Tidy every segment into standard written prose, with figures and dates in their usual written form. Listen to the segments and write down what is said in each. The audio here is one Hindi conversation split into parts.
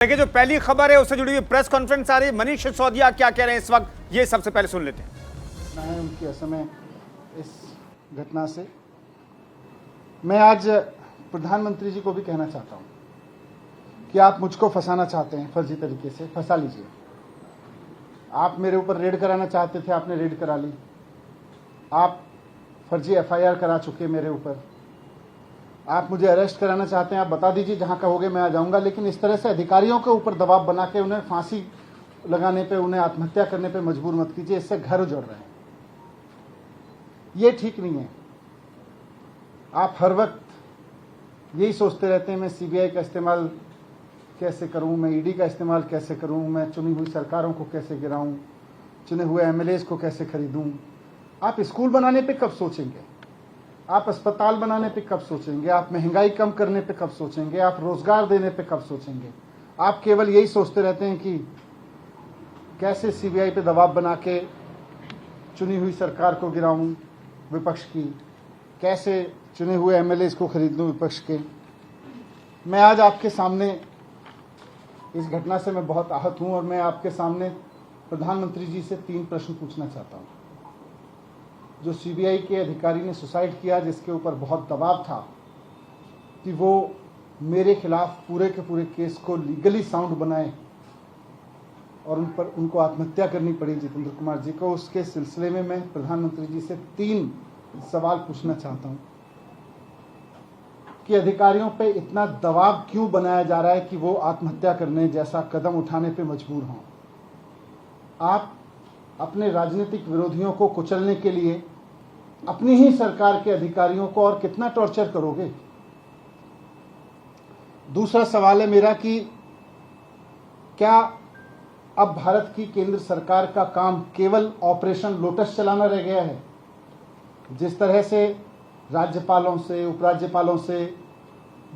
देखिए, जो पहली खबर है उससे जुड़ी हुई प्रेस कॉन्फ्रेंस आ रही है। मनीष सिसोदिया क्या कह रहे हैं इस वक्त, ये सबसे पहले सुन लेते हैं। उनके असमय इस घटना से मैं आज प्रधानमंत्री जी को भी कहना चाहता हूं कि आप मुझको फंसाना चाहते हैं, फर्जी तरीके से फंसा लीजिए। आप मेरे ऊपर रेड कराना चाहते थे, आपने रेड करा ली। आप फर्जी एफआईआर करा चुके मेरे ऊपर। आप मुझे अरेस्ट कराना चाहते हैं, आप बता दीजिए, जहां कहोगे मैं आ जाऊंगा। लेकिन इस तरह से अधिकारियों के ऊपर दबाव बना के उन्हें फांसी लगाने पे, उन्हें आत्महत्या करने पे मजबूर मत कीजिए। इससे घर उजड़ रहे हैं, ये ठीक नहीं है। आप हर वक्त यही सोचते रहते हैं मैं सीबीआई का इस्तेमाल कैसे करूं, मैं ईडी का इस्तेमाल कैसे करूं, मैं चुनी हुई सरकारों को कैसे गिराऊं, चुने हुए एमएलएज को कैसे खरीदूं। आप स्कूल बनाने पे कब सोचेंगे? आप अस्पताल बनाने पे कब सोचेंगे? आप महंगाई कम करने पे कब सोचेंगे? आप रोजगार देने पे कब सोचेंगे? आप केवल यही सोचते रहते हैं कि कैसे सीबीआई पे दबाव बना के चुनी हुई सरकार को गिराऊं विपक्ष की, कैसे चुने हुए एमएलएज को खरीद लूं विपक्ष के। मैं आज आपके सामने इस घटना से मैं बहुत आहत हूं और मैं आपके सामने प्रधानमंत्री जी से 3 प्रश्न पूछना चाहता हूं। जो सीबीआई के अधिकारी ने सुसाइड किया, जिसके ऊपर बहुत दबाव था कि वो मेरे खिलाफ पूरे के पूरे केस को लीगली साउंड बनाए और उनको आत्महत्या करनी पड़ी जितेंद्र कुमार जी को, उसके सिलसिले में मैं प्रधानमंत्री जी से 3 सवाल पूछना चाहता हूं कि अधिकारियों पे इतना दबाव क्यों बनाया जा रहा है कि वो आत्महत्या करने जैसा कदम उठाने पे मजबूर हों। आप अपने राजनीतिक विरोधियों को कुचलने के लिए अपनी ही सरकार के अधिकारियों को और कितना टॉर्चर करोगे? दूसरा सवाल है मेरा कि क्या अब भारत की केंद्र सरकार का काम केवल ऑपरेशन लोटस चलाना रह गया है? जिस तरह से राज्यपालों से, उपराज्यपालों से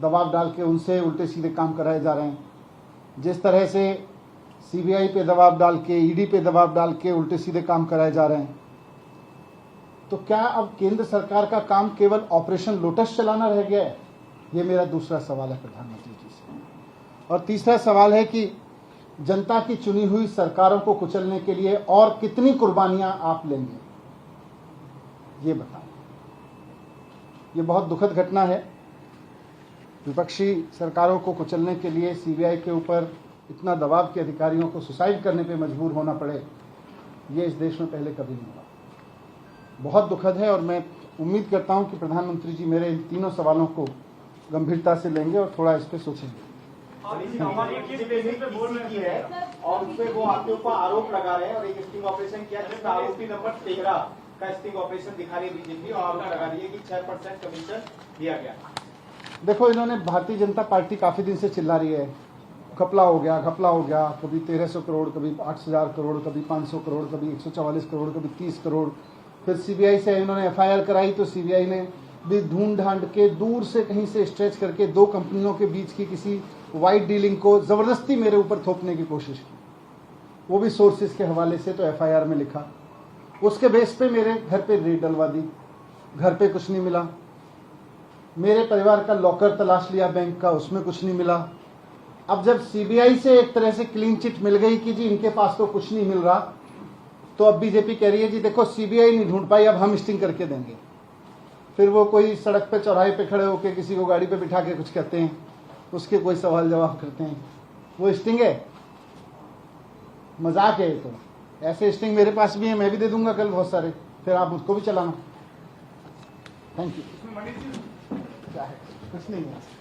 दबाव डाल के उनसे उल्टे सीधे काम कराए जा रहे हैं, जिस तरह से सीबीआई पे दबाव डाल के, ईडी पे दबाव डाल के उल्टे सीधे काम कराए जा रहे हैं, तो क्या अब केंद्र सरकार का काम केवल ऑपरेशन लोटस चलाना रह गया है? ये मेरा दूसरा सवाल है प्रधानमंत्री जी से। और तीसरा सवाल है कि जनता की चुनी हुई सरकारों को कुचलने के लिए और कितनी कुर्बानियां आप लेंगे, ये बताएं। ये बहुत दुखद घटना है। विपक्षी सरकारों को कुचलने के लिए सीबीआई के ऊपर इतना दबाव के अधिकारियों को सुसाइड करने पे मजबूर होना पड़े, ये इस देश में पहले कभी नहीं हुआ। बहुत दुखद है और मैं उम्मीद करता हूं कि प्रधानमंत्री जी मेरे इन 3 सवालों को गंभीरता से लेंगे और थोड़ा इस पे सोचेंगे। और उसपे वो आपके ऊपर आरोप लगा रहे हैं और एक स्टिंग ऑपरेशन किया जिसका आरोपी नंबर 13 का स्टिंग ऑपरेशन दिखा रही है बीजेपी और आरोप लगा रही है कि 6% कमीशन दिया गया। देखो, इन्होंने भारतीय जनता पार्टी काफी दिन से चिल्ला रही है घपला हो गया, घपला हो गया। कभी 1300 करोड़, कभी 8000 करोड़, कभी 500 करोड़, कभी 144 करोड़, कभी 30 करोड़। फिर सीबीआई से इन्होंने एफआईआर कराई तो सीबीआई ने भी ढूंढ ढांड के दूर से कहीं से स्ट्रेच करके 2 कंपनियों के बीच की किसी वाइट डीलिंग को जबरदस्ती मेरे ऊपर थोपने की कोशिश की, वो भी सोर्सेज के हवाले से। तो एफआईआर में लिखा, उसके बेस पे मेरे घर पे रेड डलवा दी। घर पे कुछ नहीं मिला। मेरे परिवार का लॉकर तलाश लिया बैंक का, उसमें कुछ नहीं मिला। अब जब सीबीआई से एक तरह से क्लीन चिट मिल गई कि जी इनके पास तो कुछ नहीं मिल रहा, तो अब बीजेपी कह रही है जी देखो सीबीआई नहीं ढूंढ पाई, अब हम स्टिंग करके देंगे। फिर वो कोई सड़क पे, चौराहे पे खड़े होकर किसी को गाड़ी पे बिठा के कुछ कहते हैं, उसके कोई सवाल जवाब करते हैं। वो स्टिंग है, मजाक है। तो ऐसे स्टिंग मेरे पास भी है, मैं भी दे दूंगा कल बहुत सारे, फिर आप उसको भी चलाना। Thank you. क्या है? कुछ नहीं है।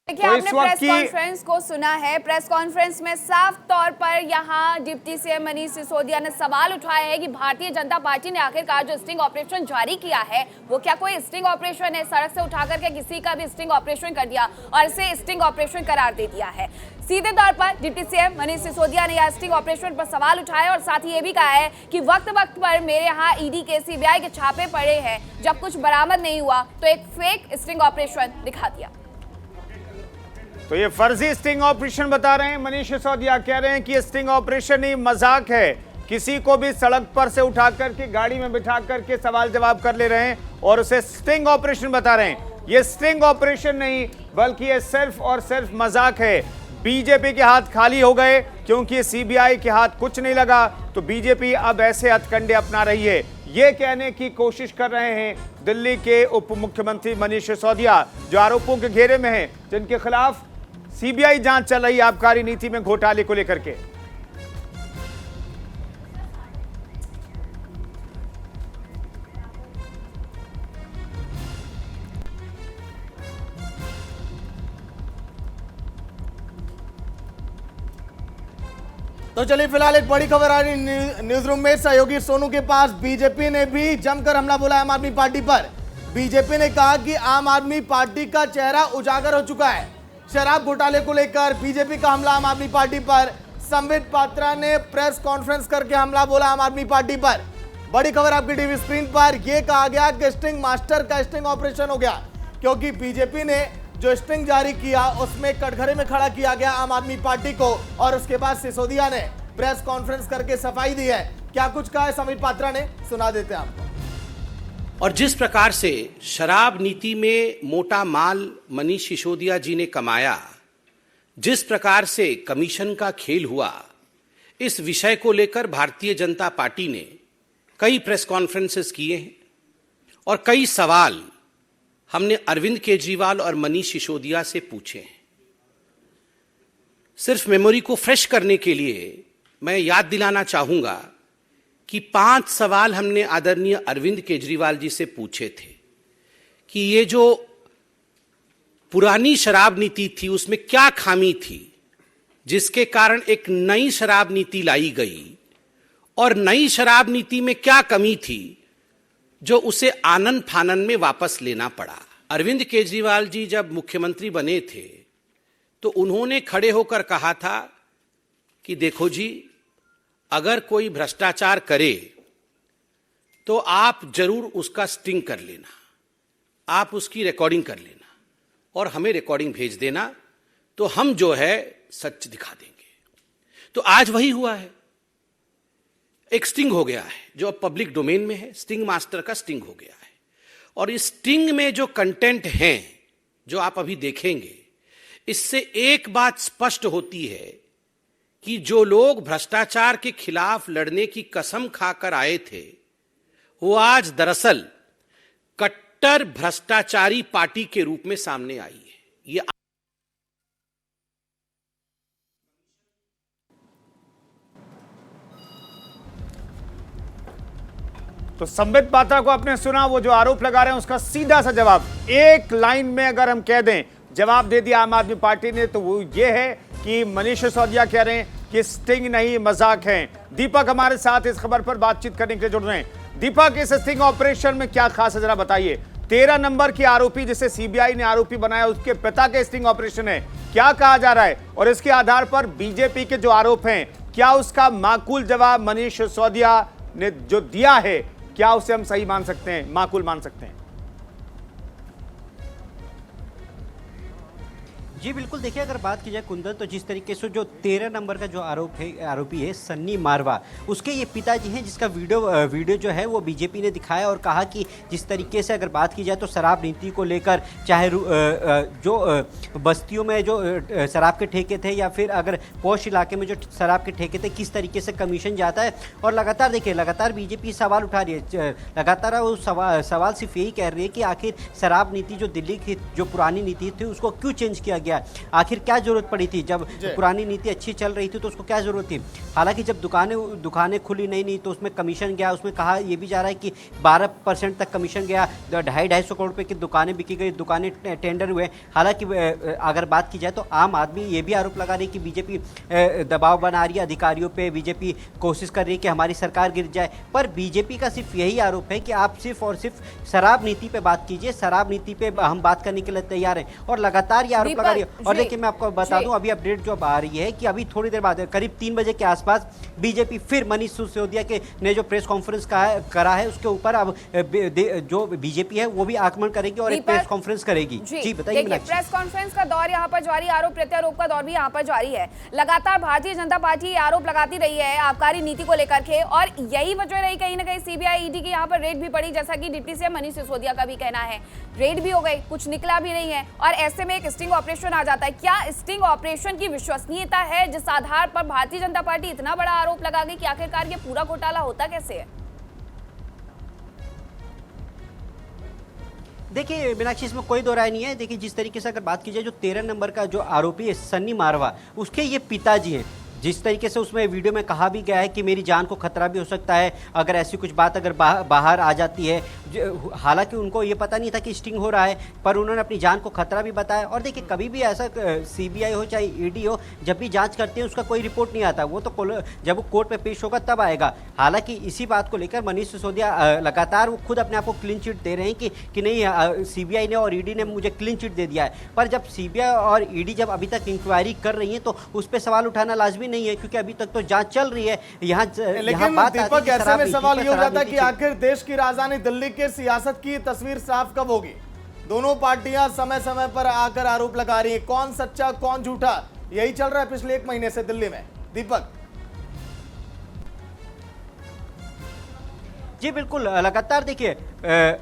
देखिए, आपने प्रेस कॉन्फ्रेंस को सुना है। प्रेस कॉन्फ्रेंस में साफ तौर पर यहां डिप्टी सीएम मनीष सिसोदिया ने सवाल उठाया है कि भारतीय जनता पार्टी ने आखिरकार जो स्टिंग ऑपरेशन जारी किया है वो क्या कोई स्टिंग ऑपरेशन है? सड़क से उठा करके किसी का भी स्टिंग ऑपरेशन कर दिया और इसे स्टिंग ऑपरेशन करार दे दिया है। सीधे तौर पर डिप्टी सीएम मनीष सिसोदिया ने यह स्टिंग ऑपरेशन पर सवाल उठाया और साथ ही ये भी कहा है कि वक्त वक्त पर मेरे यहाँ ईडी के, सीबीआई के छापे पड़े हैं, जब कुछ बरामद नहीं हुआ तो एक फेक स्टिंग ऑपरेशन दिखा दिया। तो ये फर्जी स्टिंग ऑपरेशन बता रहे हैं मनीष सिसोदिया। कह रहे हैं कि ये स्टिंग ऑपरेशन ही मजाक है, किसी को भी सड़क पर से उठा करके गाड़ी में बिठा करके सवाल जवाब कर ले रहे हैं और उसे स्टिंग ऑपरेशन बता रहे हैं। ये स्टिंग ऑपरेशन नहीं बल्कि ये सिर्फ और सिर्फ मजाक है। बीजेपी के हाथ खाली हो गए क्योंकि सीबीआई के हाथ कुछ नहीं लगा, तो बीजेपी अब ऐसे हथकंडे अपना रही है। ये कहने की कोशिश कर रहे हैं दिल्ली के उप मुख्यमंत्री मनीष सिसोदिया, जो आरोपों के घेरे में हैं, जिनके खिलाफ सीबीआई जांच चल रही है आबकारी नीति में घोटाले को लेकर के। तो चलिए फिलहाल एक बड़ी खबर आ रही न्यूज रूम में। सहयोगी सोनू के पास बीजेपी ने भी जमकर हमला बोला आम आदमी पार्टी पर। बीजेपी ने कहा कि आम आदमी पार्टी का चेहरा उजागर हो चुका है। शराब घोटाले को लेकर बीजेपी का हमला आम आदमी पार्टी पर। संबित पात्रा ने प्रेस कॉन्फ्रेंस करके हमला बोला आम आदमी पार्टी पर। बड़ी खबर आपकी टीवी स्क्रीन पर। यह कहा गया कि स्टिंग मास्टर का स्टिंग ऑपरेशन हो गया, क्योंकि बीजेपी ने जो स्टिंग जारी किया उसमें कटघरे में खड़ा किया गया आम आदमी पार्टी को, और उसके बाद सिसोदिया ने प्रेस कॉन्फ्रेंस करके सफाई दी है। क्या कुछ कहा है संबित पात्रा ने, सुना देते हैं आपको। और जिस प्रकार से शराब नीति में मोटा माल मनीष सिसोदिया जी ने कमाया, जिस प्रकार से कमीशन का खेल हुआ, इस विषय को लेकर भारतीय जनता पार्टी ने कई प्रेस कॉन्फ्रेंसेस किए हैं और कई सवाल हमने अरविंद केजरीवाल और मनीष सिसोदिया से पूछे हैं। सिर्फ मेमोरी को फ्रेश करने के लिए मैं याद दिलाना चाहूंगा कि 5 सवाल हमने आदरणीय अरविंद केजरीवाल जी से पूछे थे कि ये जो पुरानी शराब नीति थी उसमें क्या खामी थी जिसके कारण एक नई शराब नीति लाई गई, और नई शराब नीति में क्या कमी थी जो उसे आनन फानन में वापस लेना पड़ा। अरविंद केजरीवाल जी जब मुख्यमंत्री बने थे तो उन्होंने खड़े होकर कहा था कि देखो जी, अगर कोई भ्रष्टाचार करे तो आप जरूर उसका स्टिंग कर लेना, आप उसकी रिकॉर्डिंग कर लेना और हमें रिकॉर्डिंग भेज देना, तो हम जो है सच दिखा देंगे। तो आज वही हुआ है, एक स्टिंग हो गया है जो अब पब्लिक डोमेन में है। स्टिंग मास्टर का स्टिंग हो गया है, और इस स्टिंग में जो कंटेंट हैं जो आप अभी देखेंगे, इससे एक बात स्पष्ट होती है कि जो लोग भ्रष्टाचार के खिलाफ लड़ने की कसम खाकर आए थे, वो आज दरअसल कट्टर भ्रष्टाचारी पार्टी के रूप में सामने आई है। ये तो संबित पात्रा को आपने सुना, वो जो आरोप लगा रहे हैं उसका सीधा सा जवाब एक लाइन में अगर हम कह दें, जवाब दे दिया आम आदमी पार्टी ने, तो वो ये है कि मनीष सिसोदिया कह रहे हैं कि स्टिंग नहीं मजाक है। दीपक हमारे साथ इस खबर पर बातचीत करने के लिए जुड़ रहे हैं। दीपक, इस स्टिंग ऑपरेशन में क्या खास है जरा बताइए। 13 नंबर की आरोपी जिसे सीबीआई ने आरोपी बनाया, उसके पिता के स्टिंग ऑपरेशन है, क्या कहा जा रहा है, और इसके आधार पर बीजेपी के जो आरोप हैं, क्या उसका माकूल जवाब मनीष सिसोदिया ने जो दिया है, क्या उसे हम सही मान सकते हैं, माकूल मान सकते हैं? जी बिल्कुल, देखिए अगर बात की जाए कुंदन, तो जिस तरीके से जो 13 नंबर का जो आरोपी है सन्नी मारवा, उसके ये पिताजी हैं, जिसका वीडियो जो है वो बीजेपी ने दिखाया और कहा कि जिस तरीके से अगर बात की जाए तो शराब नीति को लेकर, चाहे जो बस्तियों में जो शराब के ठेके थे या फिर अगर पौष इलाके में जो शराब के ठेके थे, किस तरीके से कमीशन जाता है। और लगातार देखिए, लगातार बीजेपी सवाल उठा रही है, लगातार वो सवाल सिर्फ यही कह रही है कि आखिर शराब नीति जो दिल्ली की जो पुरानी नीति थी उसको क्यों चेंज किया गया, आखिर क्या जरूरत पड़ी थी, जब पुरानी नीति अच्छी चल रही थी तो उसको क्या जरूरत थी। हालांकि जब दुकानें खुली नहीं तो उसमें कमीशन गया, उसमें कहा यह भी जा रहा है कि 12% तक कमीशन गया, 250 करोड़ रुपए की दुकानें बिकी गई, दुकानें टेंडर हुए। हालांकि अगर बात की जाए तो आम आदमी ये भी आरोप लगा रही है कि बीजेपी दबाव बना रही है अधिकारियों पे, बीजेपी कोशिश कर रही है कि हमारी सरकार गिर जाए। पर बीजेपी का सिर्फ यही आरोप है कि आप सिर्फ और सिर्फ शराब नीति पे बात कीजिए, शराब नीति पे हम बात करने के लिए तैयार हैं, और लगातार ये आरोप लगा रही है। और जी, देखिए मैं आपको बता जी। दूं, अभी अपडेट जो अब आ रही है कि अभी थोड़ी देर बाद करीब 3 बजे के आसपास बीजेपी फिर मनीष सिसोदिया के ने जो प्रेस कॉन्फ्रेंस करा है उसके ऊपर अब जो बीजेपी है वो भी आक्रमण करेगी और एक दीपक, प्रेस कॉन्फ्रेंस करेगी। जी बताइए देखिए, मीनाक्षी। प्रेस कॉन्फ्रेंस का दौर यहाँ पर जारी, आरोप प्रत्यारोप का दौर भी यहाँ पर जारी है। लगातार भारतीय जनता पार्टी ये आरोप लगाती रही है आबकारी नीति को लेकर के, और यही वजह रही कहीं ना कहीं सीबीआई ईडी की यहाँ पर रेड भी पड़ी, जैसा कि डिप्टी सीएम मनीष सिसोदिया का भी कहना है। रेड भी हो गई, कुछ निकला भी नहीं है, और ऐसे में एक स्टिंग ऑपरेशन आ जाता है। क्या स्टिंग ऑपरेशन की विश्वसनीयता है जिस आधार पर भारतीय जनता पार्टी इतना बड़ा आरोप लगा गई कि आखिरकार ये पूरा घोटाला होता कैसे है? देखिए मीनाक्षी, इसमें कोई दो राय नहीं है। देखिए जिस तरीके से अगर बात की जाए, जो 13 नंबर का जो आरोपी है सन्नी मारवा, उसके ये पिताजी हैं। जिस तरीके से उसमें वीडियो में कहा भी गया है कि मेरी जान को खतरा भी हो सकता है अगर ऐसी कुछ बात अगर बाहर आ जाती है। हालांकि उनको ये पता नहीं था कि स्टिंग हो रहा है, पर उन्होंने अपनी जान को खतरा भी बताया। और देखिए कभी भी ऐसा सीबीआई हो चाहे ईडी हो, जब भी जांच करती है उसका कोई रिपोर्ट नहीं आता, वो तो जब वो कोर्ट में पेश होगा तब आएगा। हालांकि इसी बात को लेकर मनीष सिसोदिया लगातार वो खुद अपने आप को क्लीन चिट दे रहे हैं कि नहीं, सीबीआई ने और ईडी ने मुझे क्लीन चिट दे दिया है। पर जब सीबीआई और ईडी जब अभी तक इंक्वायरी कर रही है तो उस पर सवाल उठाना लाजमी नहीं है, क्योंकि अभी तक तो जांच चल रही है। लेकिन दीपक, ऐसे में सवाल ये हो जाता है कि आखिर देश की राजधानी दिल्ली के सियासत की तस्वीर साफ कब होगी? दोनों पार्टियां समय समय पर आकर आरोप लगा रही हैं, कौन सच्चा कौन झूठा, यही चल रहा है पिछले 1 महीने से दिल्ली में। दीपक जी बिल्कुल, लगातार देखिए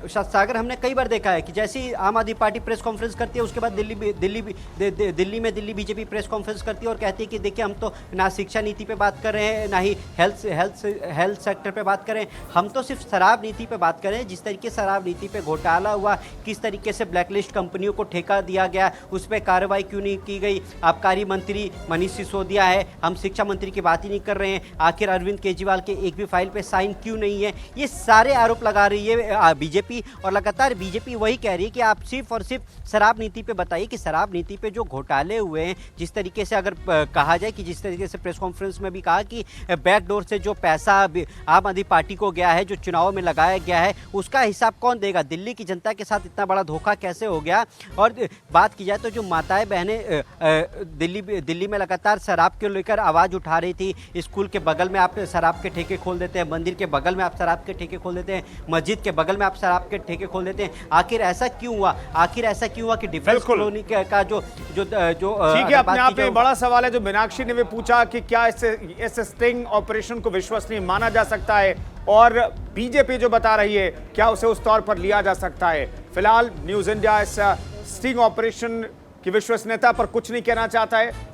सागर, हमने कई बार देखा है कि जैसे ही आम आदमी पार्टी प्रेस कॉन्फ्रेंस करती है उसके बाद दिल्ली बीजेपी प्रेस कॉन्फ्रेंस करती है और कहती है कि देखिए हम तो ना शिक्षा नीति पे बात कर रहे हैं, ना ही हेल्थ सेक्टर पे बात कर रहे हैं, हम तो सिर्फ शराब नीति पे बात कर रहे हैं। जिस तरीके से शराब नीति पे घोटाला हुआ, किस तरीके से ब्लैकलिस्ट कंपनियों को ठेका दिया गया, उस पर कार्रवाई क्यों नहीं की गई। आबकारी मंत्री मनीष सिसोदिया है, हम शिक्षा मंत्री की बात ही नहीं कर रहे हैं। आखिर अरविंद केजरीवाल के एक भी फाइल पे साइन क्यों नहीं है। ये सारे आरोप लगा रही है बीजेपी, और लगातार बीजेपी वही कह रही है कि आप सिर्फ और सिर्फ शराब नीति पे बताइए कि शराब नीति पे जो घोटाले हुए हैं, जिस तरीके से अगर कहा जाए कि जिस तरीके से प्रेस कॉन्फ्रेंस में भी कहा कि बैकडोर से जो पैसा आम आदमी पार्टी को गया है, जो चुनाव में लगाया गया है, उसका हिसाब कौन देगा। दिल्ली की जनता के साथ इतना बड़ा धोखा कैसे हो गया। और बात की जाए तो जो माताएं बहनें दिल्ली में लगातार शराब के लेकर आवाज उठा रही थी, स्कूल के बगल में आप शराब के ठेके खोल देते हैं, मंदिर के बगल में आप शराब के ठेके खोल देते हैं, मस्जिद के बगल में आप शराब के ठेके खोल देते हैं। आखिर ऐसा क्यों हुआ? कि डिफेंस कॉलोनी का जो ठीक है, अपने आप में बड़ा सवाल है जो मीनाक्षी ने भी पूछा कि क्या इस स्टिंग ऑपरेशन को विश्वसनीय माना जा सकता है, और बीजेपी जो बता रही है क्या उसे उस तौर पर लिया जा सकता है। फिलहाल न्यूज इंडिया इस स्टिंग ऑपरेशन की विश्वसनीयता पर कुछ नहीं कहना चाहता है।